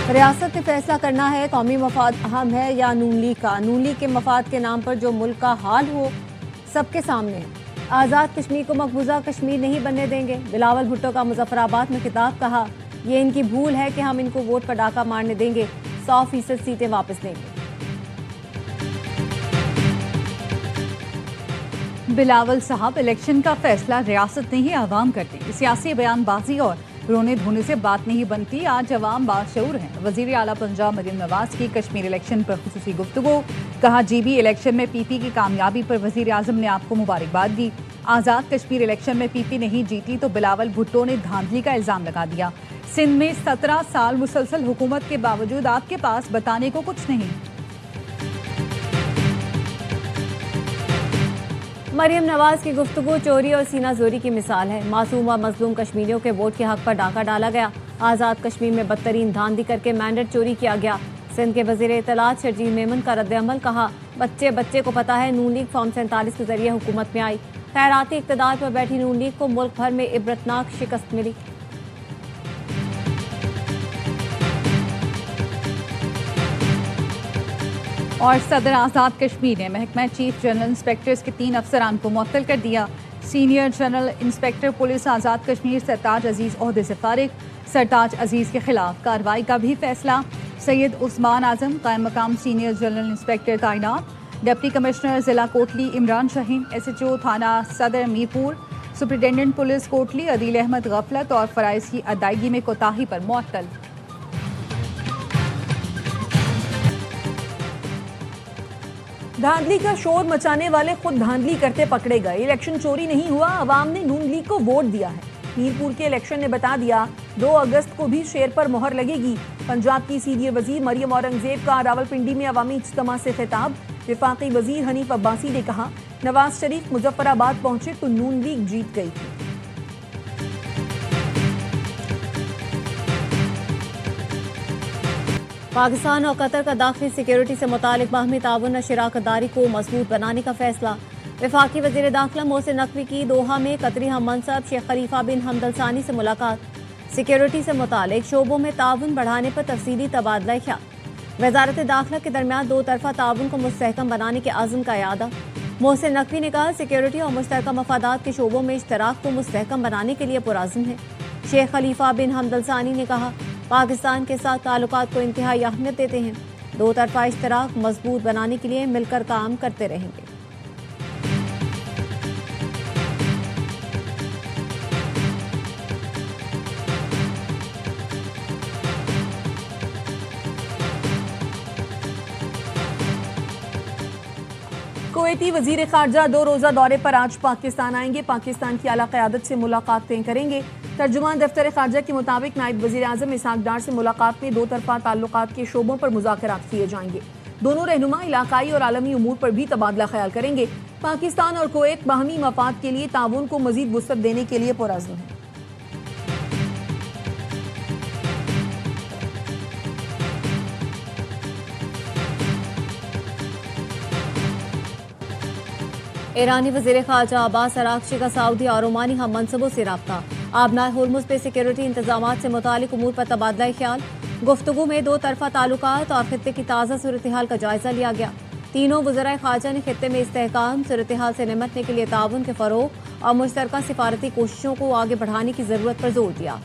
रियासत ने फैसला करना है कौमी मफाद अहम है या नून लीग का। नून लीग के मफाद के नाम पर जो मुल्क का हाल हो सबके सामने है। आज़ाद कश्मीर को मकबूजा कश्मीर नहीं बनने देंगे। बिलावल भुट्टो का मुजफ्फराबाद में खिताब। कहा यह इनकी भूल है कि हम इनको वोट पर डाका मारने देंगे, 100% सीटें वापस लेंगे। बिलावल साहब, इलेक्शन का फैसला रियासत नहीं आवाम करती। सियासी बयानबाजी और रोने धोने से बात नहीं बनती। आज अवाम बाशऊर हैं। वजीर आला पंजाब मरियम नवाज की कश्मीर इलेक्शन पर खुसूसी गुफ्तगू। कहा GB इलेक्शन में PP की कामयाबी पर वजीर आजम ने आपको मुबारकबाद दी। आज़ाद कश्मीर इलेक्शन में PP नहीं जीती तो बिलावल भुट्टो ने धांधली का इल्जाम लगा दिया। सिंध में 17 साल मुसलसल हुकूमत के बावजूद आपके पास बताने को कुछ नहीं। मरियम नवाज की गुफ्तगू चोरी और सीना जोरी की मिसाल है। मासूम व मजलूम कश्मीरियों के वोट के हक पर डाका डाला गया। आज़ाद कश्मीर में बदतरीन धांधली करके मैंडेट चोरी किया गया। सिंध के वजीर इत्तलात शर्जील मेमन का रद्द-ए-अमल। कहा बच्चे बच्चे को पता है नून लीग फॉर्म 47 के जरिए हुकूमत में आई। खैराती इक़्तिदार पर बैठी नून लीग को मुल्क भर में इबरतनाक शिकस्त मिली। और सदर आज़ाद कश्मीर ने महकमा चीफ जनरल इंस्पेक्टर्स के 3 अफसरान को मुअत्तल कर दिया। Senior general inspector police Azad Kashmir सरताज अजीज़ ओहदे से फारिग। सरताज अजीज़ के खिलाफ कार्रवाई का भी फैसला। सैयद उस्मान आजम कायम मकाम सीनियर जनरल इंस्पेक्टर तैनात। डिप्टी कमिश्नर जिला कोटली इमरान शाहीन, SHO थाना सदर मीरपुर, सुपरिटेंडेंट पुलिस कोटली अदील अहमद गफलत और फ़राइज़ की अदायगी में कोताही पर मुअत्तल। धांधली का शोर मचाने वाले खुद धांधली करते पकड़े गए। इलेक्शन चोरी नहीं हुआ, अवाम ने नून लीग को वोट दिया है। मीरपुर के इलेक्शन ने बता दिया 2 अगस्त को भी शेर पर मोहर लगेगी। पंजाब की सीनियर वजीर मरियम औरंगजेब का रावलपिंडी में अवामी इज्तिमा से खिताब। विफाकी वजीर हनीफ अब्बासी ने कहा नवाज शरीफ मुजफ्फराबाद पहुंचे तो नून लीग जीत गई थी। पाकिस्तान और कतर का दाखिली सिक्योरिटी से मुतालिक बाहमी ताउन और शराकतदारी को मजबूत बनाने का फैसला। वफाकी वजीर दाखिला मोहसिन नकवी की दोहा में कतरी हम मनसब शेख खलीफा बिन हमद अल सानी से मुलाकात। सिक्योरिटी से मुतालिक शोबों में ताउन बढ़ाने पर तफसीली तबादला ख्याल। वजारत दाखिला के दरमियान 2 तरफा ताउन को मुस्तहकम बनाने के आज़म का यादा। मोहसिन नकवी ने कहा सिक्योरिटी और मुश्तरका मफादात के शोबों में इश्तराक को मुस्तहकम बनाने के लिए पुराज़म है। शेख खलीफा बिन हमद अल सानी ने कहा पाकिस्तान के साथ ताल्लुकात को इंतहाई अहमियत देते हैं। 2 तरफा इश्तराक मजबूत बनाने के लिए मिलकर काम करते रहेंगे। कुवैती वजीर खारजा 2 रोज़ा दौरे पर आज पाकिस्तान आएंगे। पाकिस्तान की आला क़यादत से मुलाकातें करेंगे। तर्जुमान दफ्तर खारजा के मुताबिक नायब वजीर आज़म इसहाक डार से मुलाकात में 2 तरफा ताल्लुकात के शोबों पर मुज़ाकरात किए जाएंगे। दोनों रहनुमा इलाकाई और आलमी उमूर पर भी तबादला ख्याल करेंगे। पाकिस्तान और कुवैत बाहमी मफाद के लिए ताउन को मजीद वुसअत देने के लिए पुरअज़्म है। ईरानी वज़ीर ख़ारजा अब्बास अराग़ची का सऊदी और ओमानी हम मनसबों से रब्ता। आबनार हुर्मुज़ पे सिक्योरिटी इंतजामात से मुतालिक उमूर पर तबादला ख्याल। गुफ्तगू में 2 तरफा ताल्लुकात और खित्ते की ताज़ा सूरत हाल का जायजा लिया गया। तीनों वज़राए ख़ारजा ने खित्ते में इस्तेहकाम, सूरत हाल से निमटने के लिए ताउन के फ़रोग़ और मुश्तरका सिफारती कोशिशों को आगे बढ़ाने की ज़रूरत पर जोर दिया।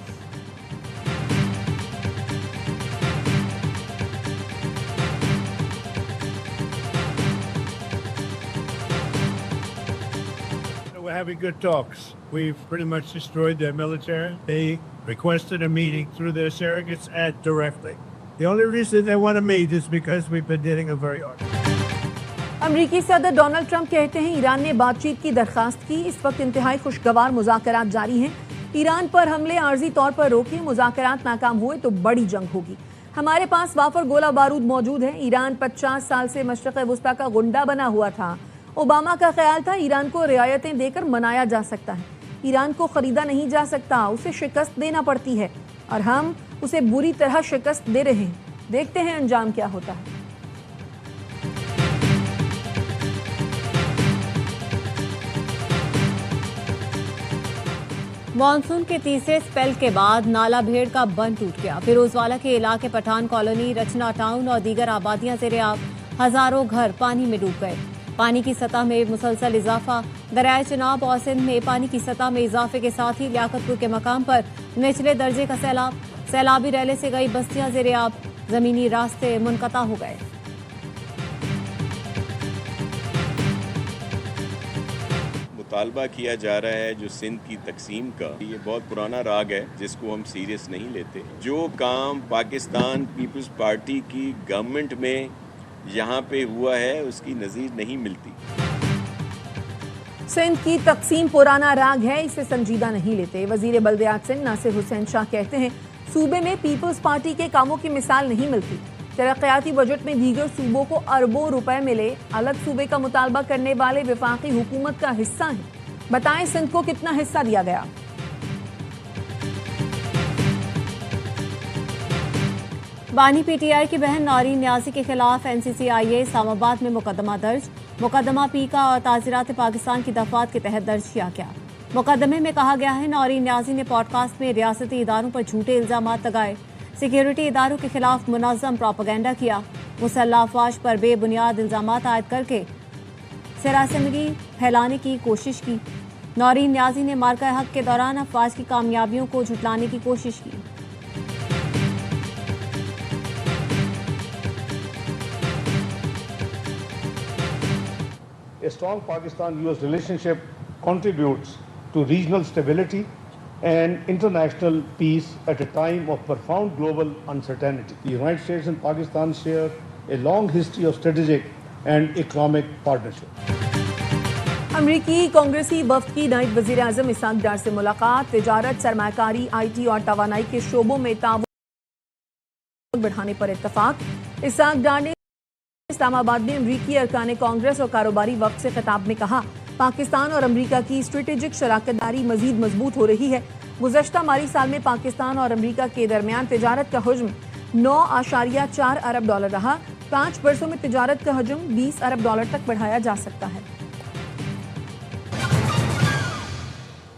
We're having good talks. We've pretty much destroyed their military. They requested a meeting through their surrogates and directly. The only reason they want to meet is because we've been hitting them very hard. अमरीकी सदर Donald Trump कहते हैं Iran ने बातचीत की दरखास्त की। इस वक्त इंतहाई खुशगवार मुज़ाकरात जारी हैं। ईरान पर हमले आर्जी तौर पर रोके, मुज़ाकरात नाकाम हुए तो बड़ी जंग होगी। हमारे पास वाफर गोला बारूद मौजूद है। ईरान 50 साल से मशरक़ वुस्ता का गुंडा बना हुआ था। ओबामा का ख्याल था ईरान को रियायतें देकर मनाया जा सकता है। ईरान को खरीदा नहीं जा सकता, उसे शिकस्त देना पड़ती है और हम उसे बुरी तरह शिकस्त दे रहे हैं। देखते हैं अंजाम क्या होता है। मानसून के तीसरे स्पेल के बाद नाला भेड़ का बंद टूट गया। फिरोजवाला के इलाके पठान कॉलोनी, रचना टाउन और दीगर आबादियां ज़ेर-ए-आब, हजारों घर पानी में डूब गए। पानी की सतह में मुसलसल इजाफा। दरियाए चिनाब और सिंध में पानी की सतह में इजाफे के साथ ही लियाकतपुर के मकाम पर निचले दर्जे का सैलाब। सैलाबी रैले से गई बस्तियां ज़ेर-ए-आब, जमीनी रास्ते मुनक़ता हो गए। मुतालबा किया जा रहा है जो सिंध की तकसीम का, ये बहुत पुराना राग है जिसको हम सीरियस नहीं लेते। जो काम पाकिस्तान पीपल्स पार्टी की गवर्नमेंट में यहाँ पे हुआ है उसकी नज़ीर नहीं मिलती। सिंध की तकसीम पुराना राग है, इसे संजीदा नहीं लेते। वजीर बल्दियात सिंध नासिर हुसैन शाह कहते हैं सूबे में पीपल्स पार्टी के कामों की मिसाल नहीं मिलती। तरक्याती बजट में दीगर सूबों को अरबों रुपए मिले, अलग सूबे का मुतालबा करने वाले वफाकी हुकूमत का हिस्सा हैं। बताएं सिंध को कितना हिस्सा दिया गया। बानी पीटीआई की बहन नौरीन न्याजी के खिलाफ एनसीसीआईए इस्लामाबाद में मुकदमा दर्ज। मुकदमा पीका और ताज़ीरात पाकिस्तान की दफात के तहत दर्ज किया गया। मुकदमे में कहा गया है नौरीन न्याजी ने पॉडकास्ट में रियासती इदारों पर झूठे इल्जाम लगाए, सिक्योरिटी इदारों के खिलाफ मुनज़्ज़म प्रोपेगेंडा किया, मुसल्लह अफवाज पर बेबुनियाद इल्जाम आयद करके सरासमगी फैलाने की कोशिश की। नौरीन न्याजी ने मार्का हक के दौरान अफवाज की कामयाबियों को झुटलाने की कोशिश की। A strong Pakistan-US relationship contributes to regional stability and international peace at a time of profound global uncertainty. The United States and Pakistan share a long history of strategic and economic partnership. अमरीकी कांग्रेसी वफ्द की नायब वजीर आजम Isaac डार से मुलाकात। तिजारत, सरमाकारी, IT और तवानाई के शोबों में ताउन बढ़ाने पर इत्तफाक। इसाक डार ने इस्लामाबाद में अमरीकी अरकान कांग्रेस और कारोबारी वफ्द से खिताब में कहा पाकिस्तान और अमरीका की स्ट्रेटेजिक शराकतदारी मजीद मजबूत हो रही है। गुज़श्ता माली साल में पाकिस्तान और अमरीका के दरमियान तिजारत का हजम 9.4 अरब डॉलर रहा। 5 बरसों में तिजारत का हजम 20 अरब डॉलर तक बढ़ाया जा सकता है।